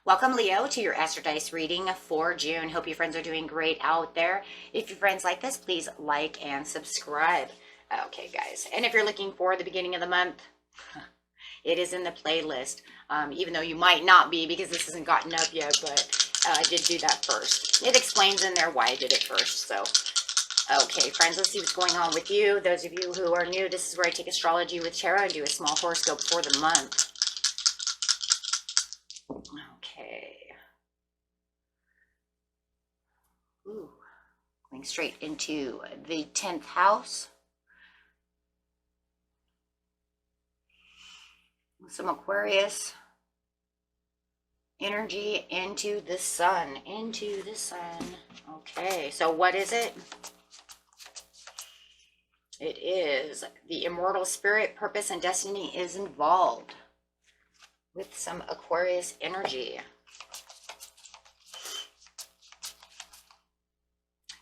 Welcome, Leo, to your Astrodice reading for June. Hope your friends are doing great out there. If your friends like this, please like and subscribe. Okay, guys. And if you're looking for the beginning of the month, it is in the playlist, even though you might not be because this hasn't gotten up yet, but I did do that first. It explains in there why I did it first. So, okay, friends, let's see what's going on with you. Those of you who are new, this is where I take astrology with tarot and do a small horoscope for the month. Okay. Ooh, going straight into the 10th house. Some Aquarius energy into the sun, Okay, so what is it? It is the immortal spirit, purpose, and destiny is involved with some Aquarius energy.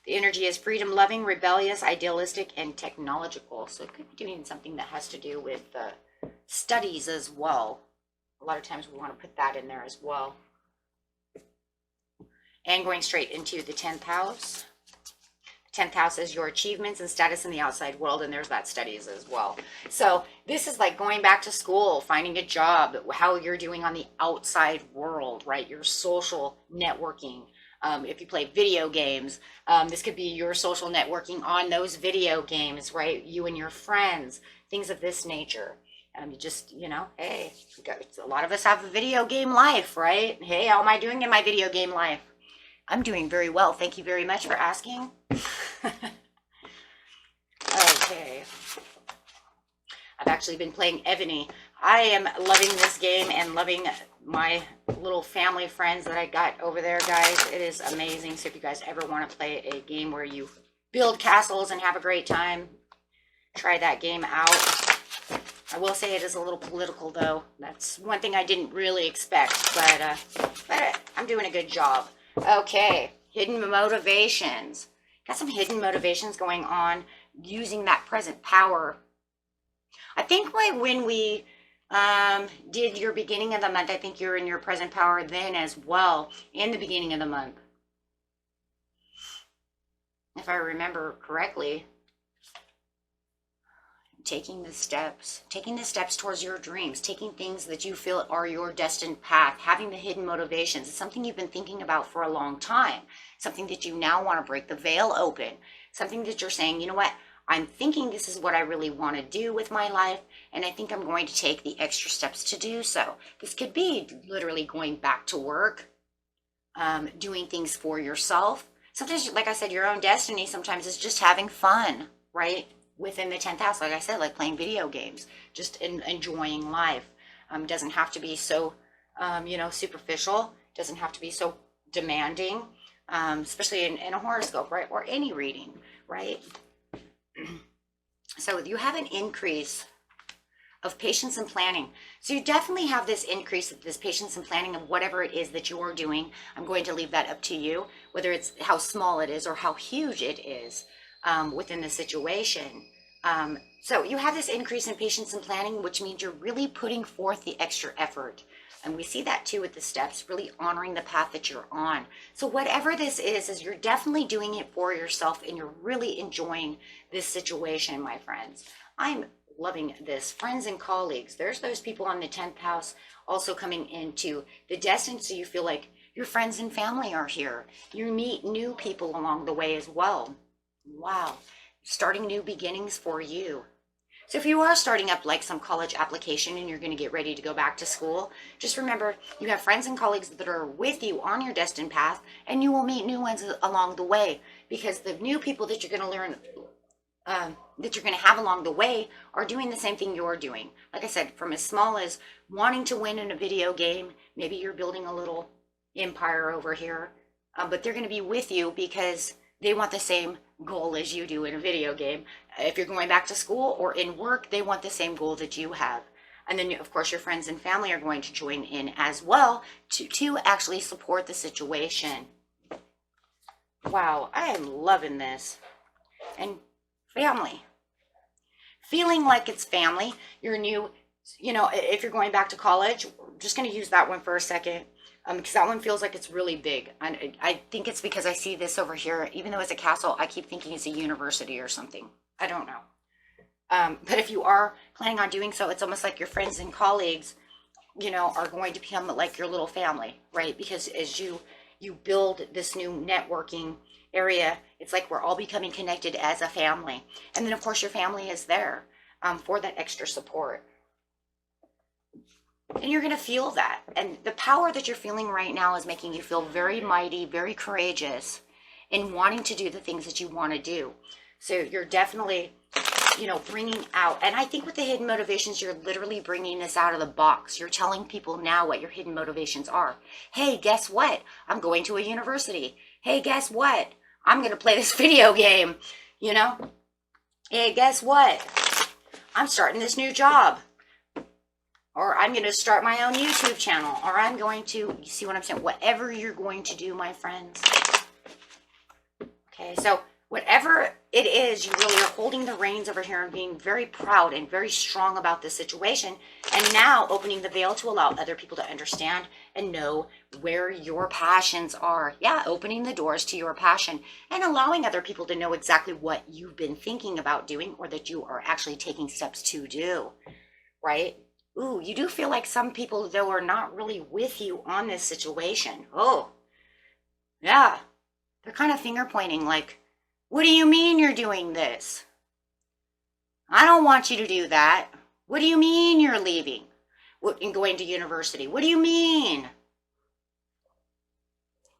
The energy is freedom loving, rebellious, idealistic, and technological. So it could be doing something that has to do with studies as well. A lot of times we want to put that in there as well. And going straight into the 10th house. 10th house is your achievements and status in the outside world, and there's that studies as well. So this is like going back to school, finding a job, how you're doing on the outside world, right? Your social networking. If you play video games, this could be your social networking on those video games, right? You and your friends, things of this nature. You just, you know, hey, a lot of us have a video game life, right? Hey, how am I doing in my video game life? I'm doing very well. Thank you very much for asking. Okay. I've actually been playing Ebony. I am loving this game and loving my little family friends that I got over there, guys. It is amazing. So if you guys ever want to play a game where you build castles and have a great time, try that game out. I will say it is a little political, though. That's one thing I didn't really expect, but I'm doing a good job. Okay, hidden motivations. Got some hidden motivations going on using that present power. I think when we did your beginning of the month, I think you're in your present power then as well in the beginning of the month. If I remember correctly. Taking the steps towards your dreams, taking things that you feel are your destined path, having the hidden motivations. It's something you've been thinking about for a long time, something that you now want to break the veil open, something that you're saying, you know what, I'm thinking this is what I really want to do with my life, and I think I'm going to take the extra steps to do so. This could be literally going back to work, doing things for yourself. Sometimes, like I said, your own destiny sometimes is just having fun, right? Within the 10th house, like I said, like playing video games, just enjoying life. Doesn't have to be so, superficial. Doesn't have to be so demanding, especially in a horoscope, right? Or any reading, right? So you have an increase of patience and planning. So you definitely have this increase of this patience and planning of whatever it is that you're doing. I'm going to leave that up to you, whether it's how small it is or how huge it is within the situation. So you have this increase in patience and planning, which means you're really putting forth the extra effort. And we see that too with the steps, really honoring the path that you're on. So whatever this is you're definitely doing it for yourself and you're really enjoying this situation, my friends. I'm loving this. Friends and colleagues, there's those people on the 10th house also coming into the destined, so you feel like your friends and family are here. You meet new people along the way as well. Wow. Starting new beginnings for you. So if you are starting up like some college application and you're going to get ready to go back to school, just remember you have friends and colleagues that are with you on your destined path, and you will meet new ones along the way, because the new people that you're going to learn, that you're going to have along the way are doing the same thing you're doing. Like I said, from as small as wanting to win in a video game, maybe you're building a little empire over here, but they're going to be with you because they want the same goal as you do in a video game. If you're going back to school or in work, they want the same goal that you have. And then, of course, your friends and family are going to join in as well to actually support the situation. Wow, I am loving this. And family. Feeling like it's family. Your new, if you're going back to college, I'm just going to use that one for a second. Because that one feels like it's really big. And I think it's because I see this over here. Even though it's a castle, I keep thinking it's a university or something. I don't know. But if you are planning on doing so, it's almost like your friends and colleagues, are going to become like your little family, right? Because as you build this new networking area, it's like we're all becoming connected as a family. And then, of course, your family is there for that extra support. And you're going to feel that. And the power that you're feeling right now is making you feel very mighty, very courageous in wanting to do the things that you want to do. So you're definitely, bringing out. And I think with the hidden motivations, you're literally bringing this out of the box. You're telling people now what your hidden motivations are. Hey, guess what? I'm going to a university. Hey, guess what? I'm going to play this video game, Hey, guess what? I'm starting this new job. Or I'm going to start my own YouTube channel. Or I'm going to, you see what I'm saying? Whatever you're going to do, my friends. Okay, so whatever it is, you really are holding the reins over here and being very proud and very strong about this situation. And now opening the veil to allow other people to understand and know where your passions are. Yeah, opening the doors to your passion and allowing other people to know exactly what you've been thinking about doing or that you are actually taking steps to do, right? Ooh, you do feel like some people, though, are not really with you on this situation. Oh, yeah. They're kind of finger pointing like, what do you mean you're doing this? I don't want you to do that. What do you mean you're leaving and going to university? What do you mean?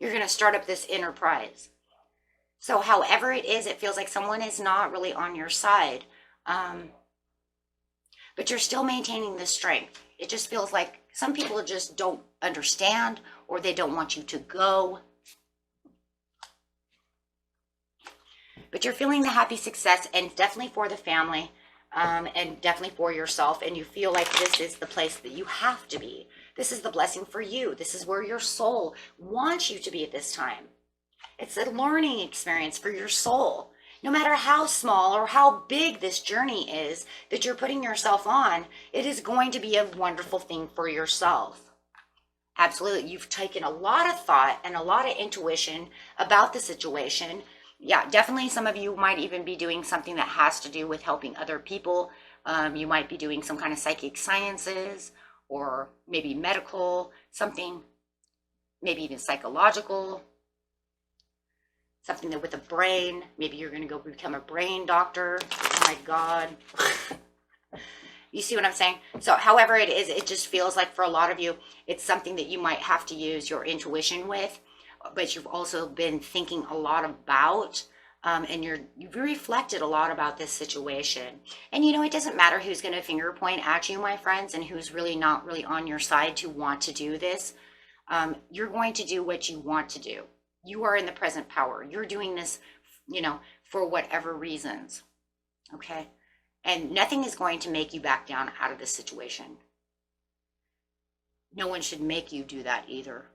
You're going to start up this enterprise. So however it is, it feels like someone is not really on your side. But you're still maintaining the strength. It just feels like some people just don't understand or they don't want you to go. But you're feeling the happy success and definitely for the family and definitely for yourself. And you feel like this is the place that you have to be. This is the blessing for you. This is where your soul wants you to be at this time. It's a learning experience for your soul. No matter how small or how big this journey is that you're putting yourself on, it is going to be a wonderful thing for yourself. Absolutely. You've taken a lot of thought and a lot of intuition about the situation. Yeah, definitely some of you might even be doing something that has to do with helping other people. You might be doing some kind of psychic sciences or maybe medical, something, maybe even psychological. Something that with the brain, maybe you're going to go become a brain doctor. Oh my God. You see what I'm saying? So however it is, it just feels like for a lot of you, it's something that you might have to use your intuition with, but you've also been thinking a lot about, and you've reflected a lot about this situation. And it doesn't matter who's going to finger point at you, my friends, and who's really not really on your side to want to do this. You're going to do what you want to do. You are in the present power. You're doing this, for whatever reasons. Okay? And nothing is going to make you back down out of this situation. No one should make you do that either.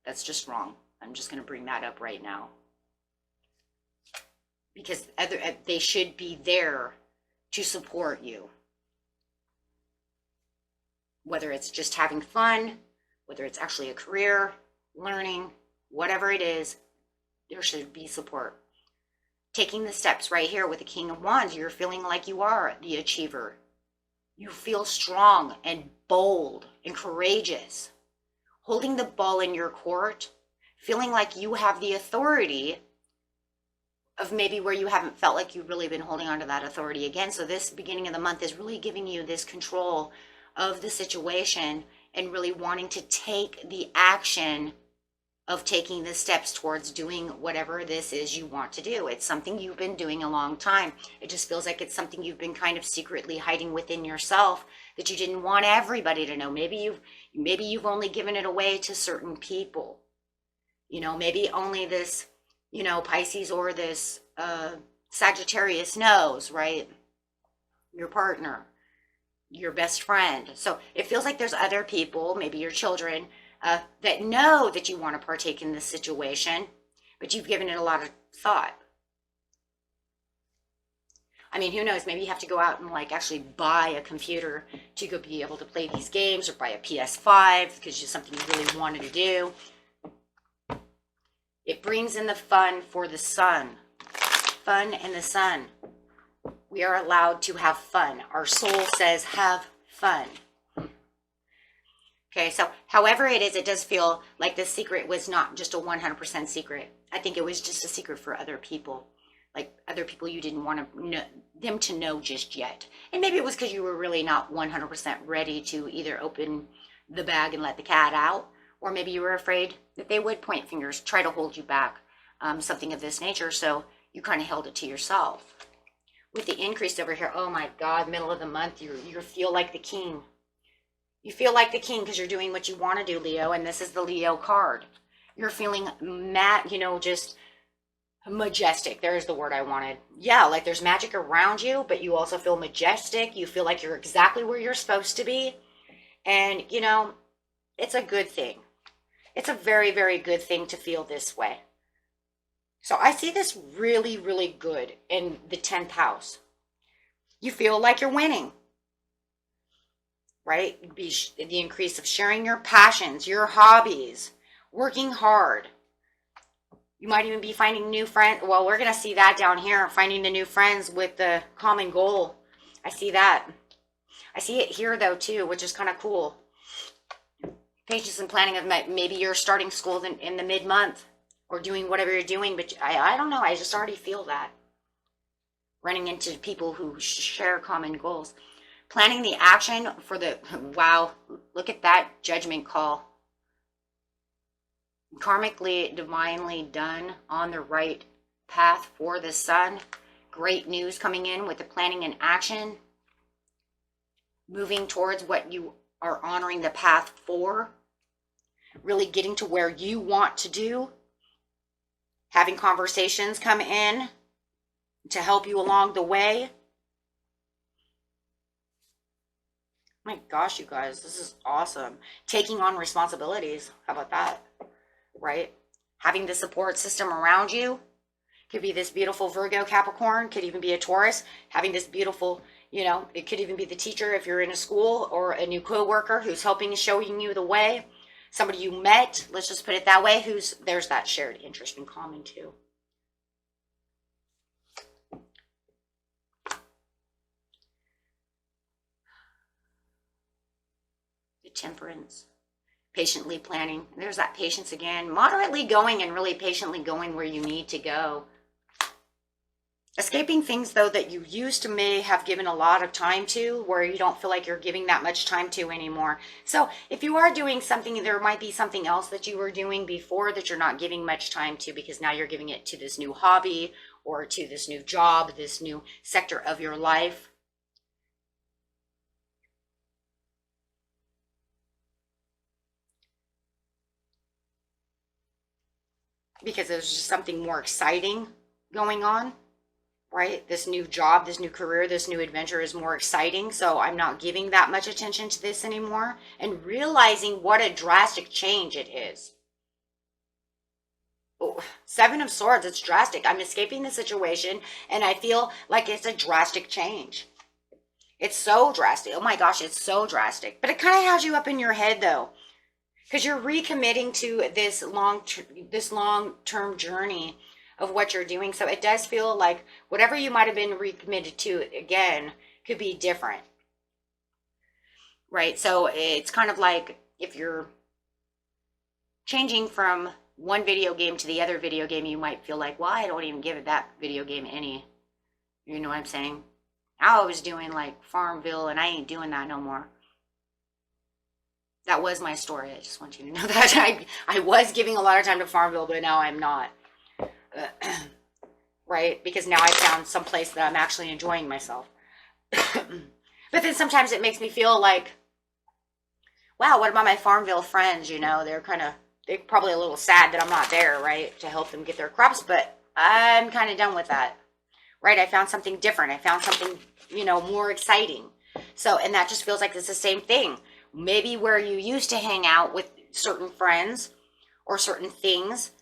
That's just wrong. I'm just going to bring that up right now. Because they should be there to support you. Whether it's just having fun, whether it's actually a career, learning, whatever it is, there should be support. Taking the steps right here with the King of Wands, you're feeling like you are the achiever. You feel strong and bold and courageous. Holding the ball in your court, feeling like you have the authority of maybe where you haven't felt like you've really been holding on to that authority again. So this beginning of the month is really giving you this control of the situation and really wanting to take the action of taking the steps towards doing whatever this is you want to do. It's something you've been doing a long time. It just feels like it's something you've been kind of secretly hiding within yourself that you didn't want everybody to know. Maybe you've only given it away to certain people. You know, maybe only this, you know, Pisces or this Sagittarius knows, right? Your partner, your best friend. So it feels like there's other people, maybe your children, that know that you want to partake in this situation, but you've given it a lot of thought. I mean, who knows? Maybe you have to go out and like actually buy a computer to go be able to play these games, or buy a PS5 because it's something you really wanted to do. It brings in the fun for the sun. Fun and the sun. We are allowed to have fun. Our soul says have fun. Okay, so however it is, it does feel like this secret was not just a 100% secret. I think it was just a secret for other people. Like other people you didn't want them to know just yet. And maybe it was because you were really not 100% ready to either open the bag and let the cat out, or maybe you were afraid that they would point fingers, try to hold you back, something of this nature. So you kind of held it to yourself. With the increase over here, oh my God, middle of the month, you feel like the king. You feel like the king because you're doing what you want to do, Leo, and this is the Leo card. You're feeling mad, you know, just majestic. There's the word I wanted. Yeah, like there's magic around you, but you also feel majestic. You feel like you're exactly where you're supposed to be. And, you know, it's a good thing. It's a very, very good thing to feel this way. So I see this really, really good in the 10th house. You feel like you're winning, right? The increase of sharing your passions, your hobbies, working hard. You might even be finding new friends. Well, we're going to see that down here, finding the new friends with the common goal. I see that. I see it here, though, too, which is kind of cool. Patience and planning of maybe you're starting school in the mid-month or doing whatever you're doing, but I don't know. I just already feel that. Running into people who share common goals. Planning the action for the, wow, look at that judgment call. Karmically, divinely done, on the right path for the sun. Great news coming in with the planning and action. Moving towards what you are honoring the path for. Really getting to where you want to do. Having conversations come in to help you along the way. My gosh, you guys, this is awesome. Taking on responsibilities. How about that? Right? Having the support system around you. Could be this beautiful Virgo Capricorn, could even be a Taurus. Having this beautiful, you know, it could even be the teacher if you're in a school, or a new co-worker who's helping, showing you the way. Somebody you met, let's just put it that way, there's that shared interest in common too. The Temperance. Patiently planning. There's that patience again. Moderately going and really patiently going where you need to go. Escaping things, though, that you used to may have given a lot of time to, where you don't feel like you're giving that much time to anymore. So if you are doing something, there might be something else that you were doing before that you're not giving much time to, because now you're giving it to this new hobby or to this new job, this new sector of your life. Because there's just something more exciting going on, right? This new job, this new career, this new adventure is more exciting. So I'm not giving that much attention to this anymore, and realizing what a drastic change it is. Oh, Seven of Swords, it's drastic. I'm escaping the situation and I feel like it's a drastic change. It's so drastic. Oh my gosh, it's so drastic. But it kind of has you up in your head though, because you're recommitting to this long-term journey of what you're doing. So it does feel like whatever you might have been recommitted to, again, could be different. Right? So it's kind of like if you're changing from one video game to the other video game, you might feel like, well, I don't even give that video game any, you know what I'm saying? I was doing like Farmville and I ain't doing that no more. That was my story. I just want you to know that. I was giving a lot of time to Farmville, but now I'm not. Right? Because now I found some place that I'm actually enjoying myself. But then sometimes it makes me feel like, wow, what about my Farmville friends? You know, they're kind of they're probably a little sad that I'm not there, right, to help them get their crops, but I'm kind of done with that, right? I found something different. I found something, more exciting. So, and that just feels like it's the same thing. Maybe where you used to hang out with certain friends or certain things,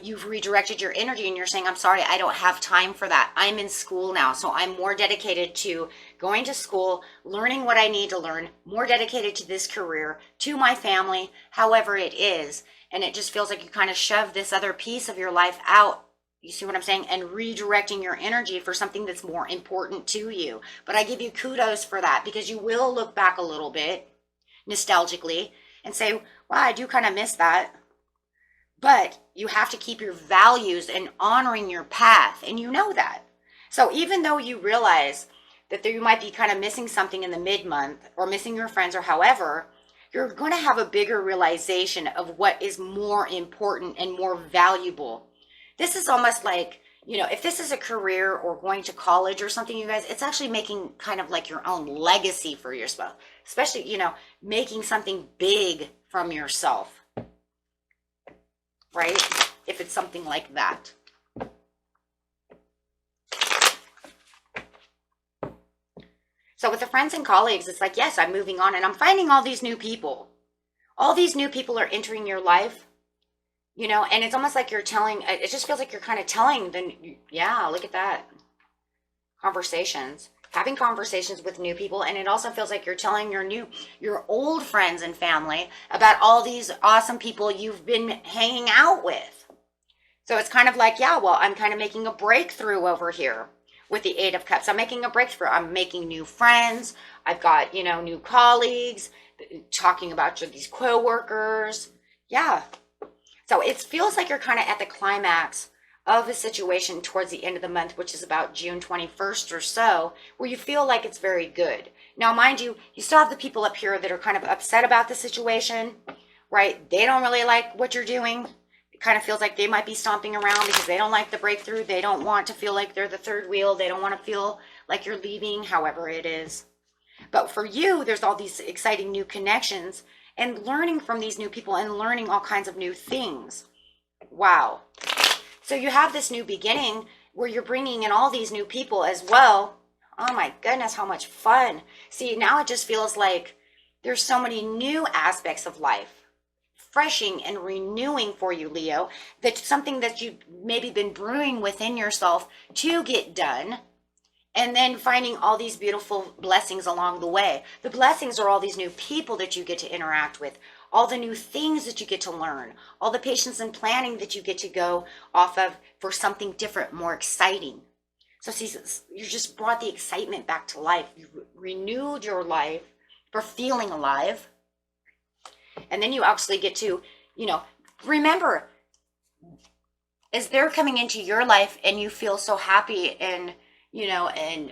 you've redirected your energy and you're saying, I'm sorry, I don't have time for that. I'm in school now. So I'm more dedicated to going to school, learning what I need to learn, more dedicated to this career, to my family, however it is. And it just feels like you kind of shove this other piece of your life out. You see what I'm saying? And redirecting your energy for something that's more important to you. But I give you kudos for that, because you will look back a little bit nostalgically and say, wow, I do kind of miss that. But you have to keep your values and honoring your path. And you know that. So even though you realize that you might be kind of missing something in the mid-month or missing your friends or however, you're going to have a bigger realization of what is more important and more valuable. This is almost like, if this is a career or going to college or something, you guys, it's actually making kind of like your own legacy for yourself, especially, making something big from yourself. Right? If it's something like that. So with the friends and colleagues, it's like, yes, I'm moving on and I'm finding all these new people. All these new people are entering your life, and it's almost like you're telling, it just feels like you're kind of telling them, yeah, look at that. Having conversations with new people. And it also feels like you're telling your old friends and family about all these awesome people you've been hanging out with. So it's kind of like, yeah, well, I'm kind of making a breakthrough over here with the Eight of Cups. I'm making a breakthrough. I'm making new friends. I've got, new colleagues, talking about these co-workers. Yeah. So it feels like you're kind of at the climax of a situation towards the end of the month, which is about June 21st or so, where you feel like it's very good. Now, mind you, you still have the people up here that are kind of upset about the situation, right? They don't really like what you're doing. It kind of feels like they might be stomping around because they don't like the breakthrough. They don't want to feel like they're the third wheel. They don't want to feel like you're leaving, however it is. But for you, there's all these exciting new connections and learning from these new people and learning all kinds of new things. Wow. So you have this new beginning where you're bringing in all these new people as well. Oh my goodness, how much fun. See, now it just feels like there's so many new aspects of life, refreshing and renewing for you, Leo. That's something that you've maybe been brewing within yourself to get done. And then finding all these beautiful blessings along the way. The blessings are all these new people that you get to interact with, all the new things that you get to learn, all the patience and planning that you get to go off of for something different, more exciting. So see, you just brought the excitement back to life. You renewed your life for feeling alive. And then you actually get to, remember, as they're coming into your life and you feel so happy and and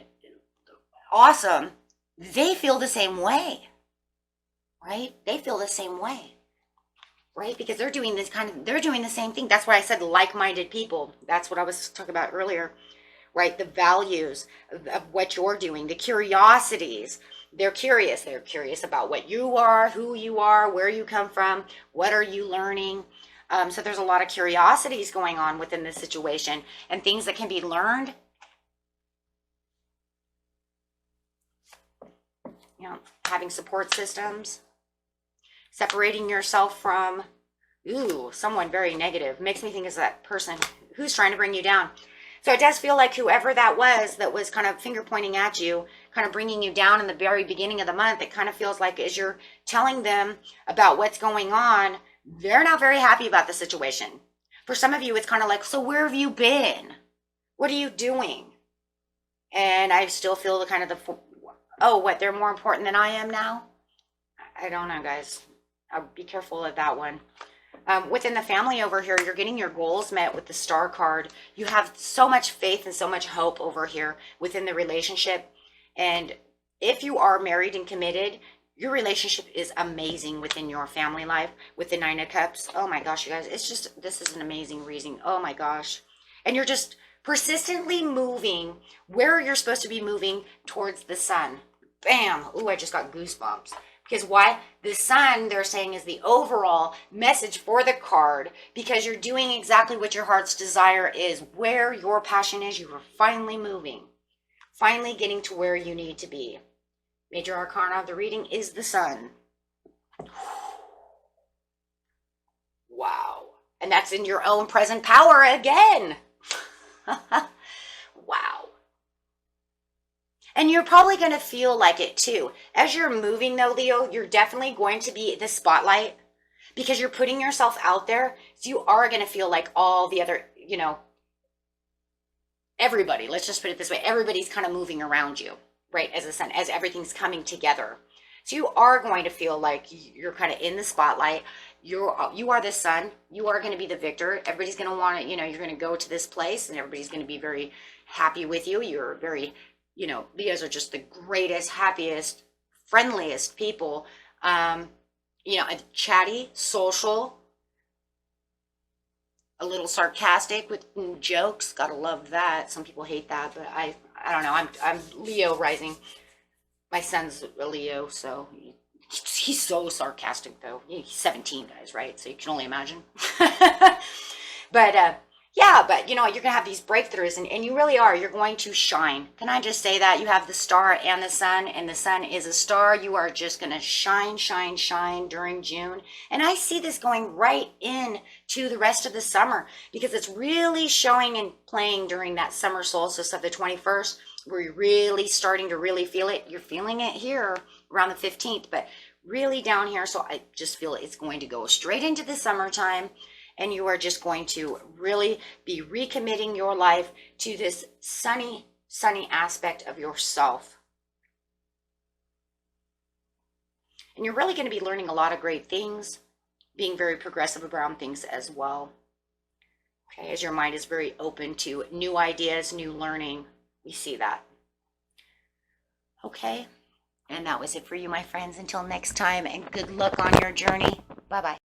awesome, they feel the same way, right? They feel the same way, right? Because they're doing they're doing the same thing. That's why I said like-minded people. That's what I was talking about earlier, right? The values of what you're doing, the curiosities. They're curious. They're curious about what you are, who you are, where you come from, what are you learning. So there's a lot of curiosities going on within this situation and things that can be learned. Having support systems, separating yourself from, someone very negative. Makes me think is that person who's trying to bring you down. So it does feel like whoever that was kind of finger pointing at you, kind of bringing you down in the very beginning of the month, it kind of feels like as you're telling them about what's going on, they're not very happy about the situation. For some of you, it's kind of like, so where have you been? What are you doing? And I still feel the kind of they're more important than I am now? I don't know, guys. I'll be careful of that one. Within the family over here, you're getting your goals met with the Star card. You have so much faith and so much hope over here within the relationship. And if you are married and committed, your relationship is amazing within your family life with the Nine of Cups. Oh my gosh, you guys, this is an amazing reading. Oh my gosh. And you're just persistently moving where you're supposed to be moving towards the sun. Bam. Ooh, I just got goosebumps. Because why? The sun, they're saying, is the overall message for the card, because you're doing exactly what your heart's desire is. Where your passion is, you are finally moving, finally getting to where you need to be. Major arcana of the reading is the sun. Wow. And that's in your own present power again. Wow. And you're probably going to feel like it too. As you're moving though, Leo, you're definitely going to be the spotlight because you're putting yourself out there. So you are going to feel like all the other, everybody, let's just put it this way. Everybody's kind of moving around you, right? As a sun, as everything's coming together. So you are going to feel like you're kind of in the spotlight. You are the sun. You are going to be the victor. Everybody's going to want to, you're going to go to this place and everybody's going to be very happy with you. You're very, Leos are just the greatest, happiest, friendliest people. Chatty, social, a little sarcastic with jokes. Gotta love that. Some people hate that, but I don't know. I'm Leo rising. My son's a Leo, so he's so sarcastic though. He's 17, guys, right? So you can only imagine. But you're gonna have these breakthroughs, and you really are. You're going to shine. Can I just say that? You have the star and the sun is a star. You are just gonna shine, shine, shine during June. And I see this going right in to the rest of the summer because it's really showing and playing during that summer solstice of the 21st. Where you're really starting to really feel it. You're feeling it here around the 15th, but really down here. So I just feel it's going to go straight into the summertime, and you are just going to really be recommitting your life to this sunny aspect of yourself. And you're really going to be learning a lot of great things, being very progressive around things as well. Okay, as your mind is very open to new ideas, new learning. We see that. Okay, and that was it for you, my friends. Until next time, and good luck on your journey. Bye-bye.